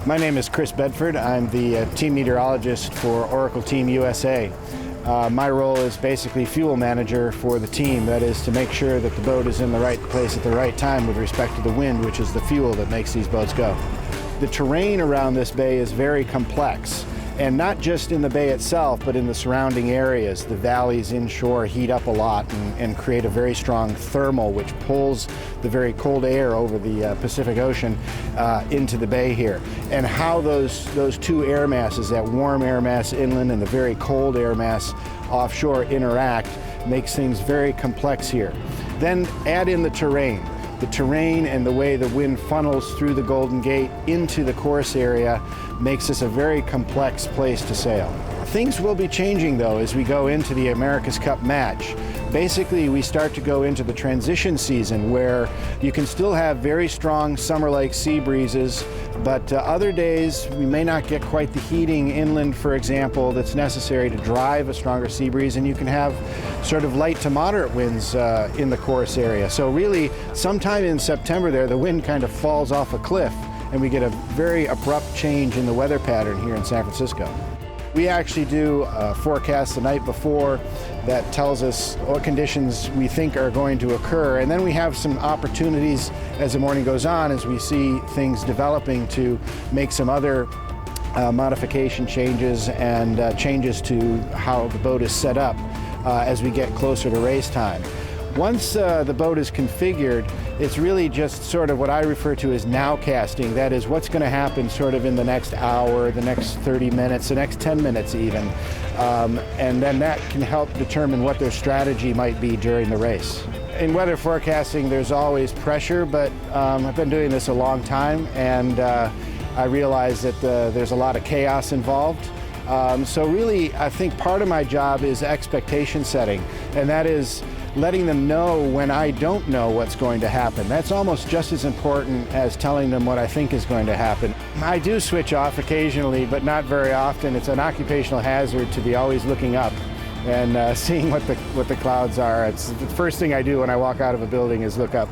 My name is Chris Bedford. I'm the team meteorologist for Oracle Team USA. My role is basically fuel manager for the team. That is to make sure that the boat is in the right place at the right time with respect to the wind, which is the fuel that makes these boats go. The terrain around this bay is very complex, and not just in the bay itself, but in the surrounding areas. The valleys inshore heat up a lot and create a very strong thermal, which pulls the very cold air over the Pacific Ocean into the bay here. And how those two air masses, that warm air mass inland and the very cold air mass offshore, interact makes things very complex here. Then add in the terrain. The terrain and the way the wind funnels through the Golden Gate into the course area makes this a very complex place to sail. Things will be changing though as we go into the America's Cup match. Basically, we start to go into the transition season where you can still have very strong summer-like sea breezes, but other days we may not get quite the heating inland, for example, that's necessary to drive a stronger sea breeze, and you can have sort of light to moderate winds in the course area. So really, sometime in September there, the wind kind of falls off a cliff, and we get a very abrupt change in the weather pattern here in San Francisco. We actually do a forecast the night before that tells us what conditions we think are going to occur, and then we have some opportunities as the morning goes on, as we see things developing, to make some other modification changes and changes to how the boat is set up as we get closer to race time. Once the boat is configured, it's really just sort of what I refer to as nowcasting. That is, what's going to happen sort of in the next hour, the next 30 minutes, the next 10 minutes even. And then that can help determine what their strategy might be during the race. In weather forecasting, there's always pressure, but I've been doing this a long time, and I realize that there's a lot of chaos involved. So really, I think part of my job is expectation setting, and that is letting them know when I don't know what's going to happen. That's almost just as important as telling them what I think is going to happen. I do switch off occasionally, but not very often. It's an occupational hazard to be always looking up and seeing what the clouds are. It's the first thing I do when I walk out of a building is look up.